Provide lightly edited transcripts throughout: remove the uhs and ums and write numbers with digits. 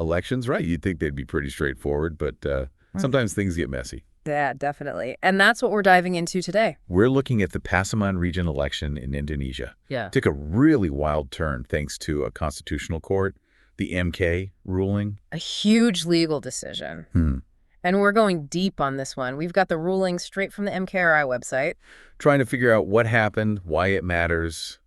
elections, right? You'd think they'd be pretty straightforward, but sometimes things get messy. Yeah, definitely. And that's what we're diving into today. We're looking at the Pasaman region election in Indonesia. Yeah. Took a really wild turn thanks to a constitutional court, the MK ruling. A huge legal decision. And we're going deep on this one. We've got the ruling straight from the MKRI website. Trying to figure out what happened, why it matters,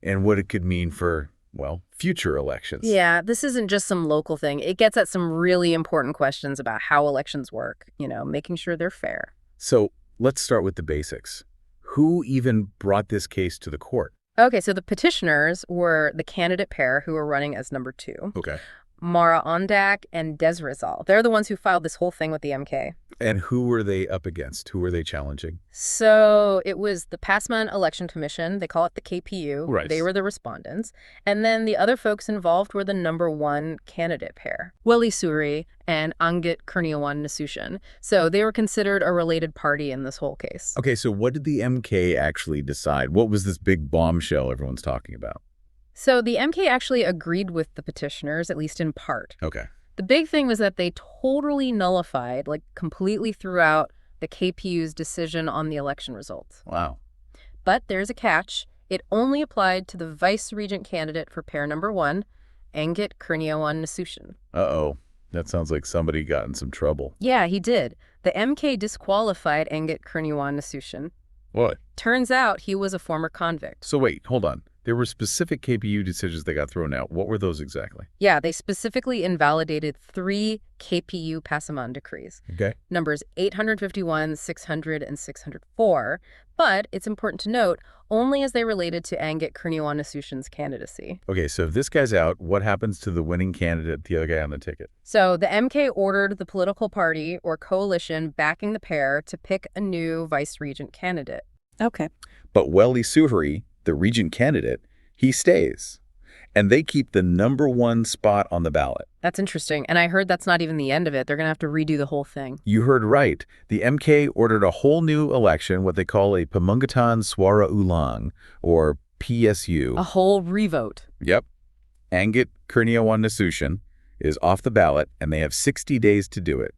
and what it could mean for, well, future elections. Yeah, this isn't just some local thing. It gets at some really important questions about how elections work, making sure they're fair. So let's start with the basics. Who even brought this case to the court? Okay, so the petitioners were the candidate pair who were running as number 2. Okay. Mara Ondak and Desrizal. They're the ones who filed this whole thing with the MK. And who were they up against? Who were they challenging? So it was the Pasaman Election Commission. They call it the KPU. Right. They were the respondents. And then the other folks involved were the number 1 candidate pair, Weli Suri and Anggit Kurniawan Nasution. So they were considered a related party in this whole case. Okay, so what did the MK actually decide? What was this big bombshell everyone's talking about? So the MK actually agreed with the petitioners, at least in part. Okay. The big thing was that they totally nullified, completely threw out the KPU's decision on the election results. Wow. But there's a catch. It only applied to the vice regent candidate for pair number 1, Anggit Kurniawan Nasution. Uh-oh. That sounds like somebody got in some trouble. Yeah, he did. The MK disqualified Anggit Kurniawan Nasution. What? Turns out he was a former convict. So wait, hold on. There were specific KPU decisions that got thrown out. What were those exactly? Yeah, they specifically invalidated 3 KPU Pasaman decrees. Okay. Numbers 851, 600, and 604. But it's important to note, only as they related to Anggit Kurniawan Nasution's candidacy. Okay, so if this guy's out, what happens to the winning candidate, the other guy on the ticket? So the MK ordered the political party or coalition backing the pair to pick a new vice regent candidate. Okay. But Weli Suri, the regent candidate, he stays. And they keep the number 1 spot on the ballot. That's interesting. And I heard that's not even the end of it. They're going to have to redo the whole thing. You heard right. The MK ordered a whole new election, what they call a Pemungkutan Suara Ulang, or PSU. A whole revote. Yep. Anggit Kurniawan Nasution is off the ballot, and they have 60 days to do it.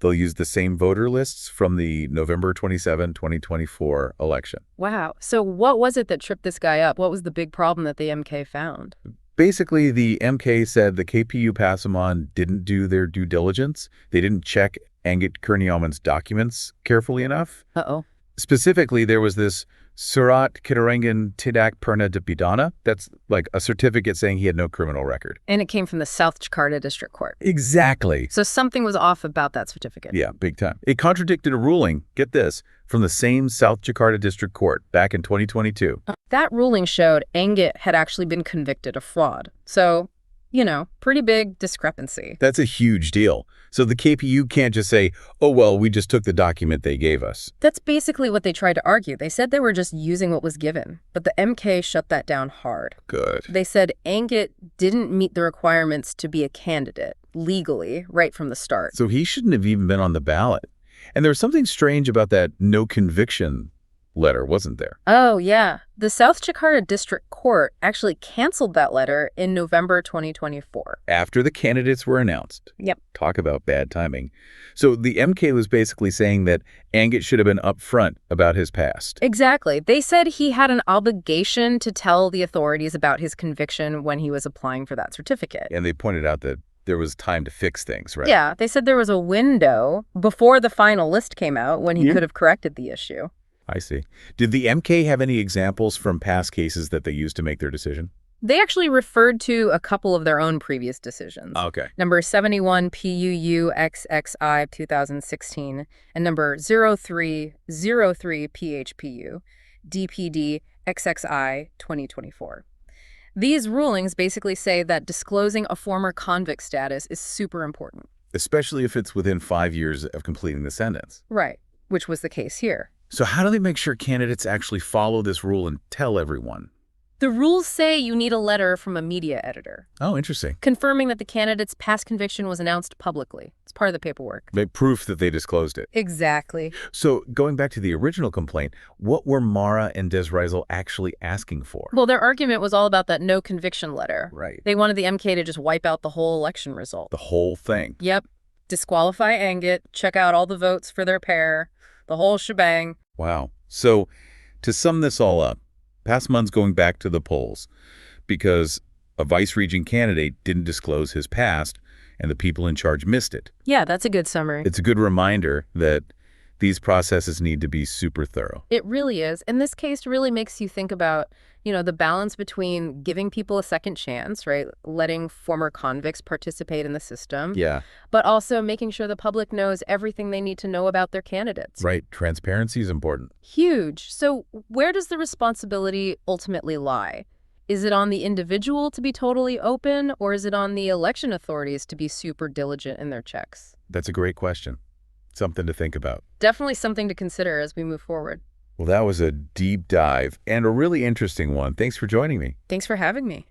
They'll use the same voter lists from the November 27, 2024 election. Wow. So what was it that tripped this guy up? What was the big problem that the MK found? Basically, the MK said the KPU Pasaman didn't do their due diligence. They didn't check Anggit Kurniawan's documents carefully enough. Uh-oh. Specifically, there was this Surat Keterangan Tidak Pernah Dipidana. That's like a certificate saying he had no criminal record. And it came from the South Jakarta District Court. Exactly. So something was off about that certificate. Yeah, big time. It contradicted a ruling, get this, from the same South Jakarta District Court back in 2022. That ruling showed Anggit had actually been convicted of fraud. So, pretty big discrepancy. That's a huge deal. So the KPU can't just say, oh, well, we just took the document they gave us. That's basically what they tried to argue. They said they were just using what was given. But the MK shut that down hard. Good. They said Anggit didn't meet the requirements to be a candidate legally right from the start. So he shouldn't have even been on the ballot. And there was something strange about that no conviction letter, wasn't there? Oh, yeah. The South Jakarta District Court actually canceled that letter in November 2024. After the candidates were announced. Yep. Talk about bad timing. So the MK was basically saying that Anggit should have been upfront about his past. Exactly. They said he had an obligation to tell the authorities about his conviction when he was applying for that certificate. And they pointed out that there was time to fix things, right? Yeah. They said there was a window before the final list came out when he could have corrected the issue. I see. Did the MK have any examples from past cases that they used to make their decision? They actually referred to a couple of their own previous decisions. Okay. Number 71 PUU XXI 2016 and number 0303 PHPU DPD XXI 2024. These rulings basically say that disclosing a former convict status is super important. Especially if it's within 5 years of completing the sentence. Right, which was the case here. So how do they make sure candidates actually follow this rule and tell everyone? The rules say you need a letter from a media editor. Oh, interesting. Confirming that the candidate's past conviction was announced publicly. It's It's part of the paperwork. Proof that they disclosed it. Exactly. So going back to the original complaint, what were Mara and Desreisel actually asking for? Well, their argument was all about that no conviction letter. Right. They wanted the MK to just wipe out the whole election result. The whole thing. Yep. Disqualify Angut, check out all the votes for their pair, the whole shebang. Wow. So to sum this all up, Pasaman's going back to the polls because a vice-regent candidate didn't disclose his past and the people in charge missed it. Yeah, that's a good summary. It's a good reminder that these processes need to be super thorough. It really is. And this case really makes you think about, the balance between giving people a second chance, right? Letting former convicts participate in the system. Yeah. But also making sure the public knows everything they need to know about their candidates. Right. Transparency is important. Huge. So where does the responsibility ultimately lie? Is it on the individual to be totally open, or is it on the election authorities to be super diligent in their checks? That's a great question. Something to think about. Definitely something to consider as we move forward. Well, that was a deep dive and a really interesting one. Thanks for joining me. Thanks for having me.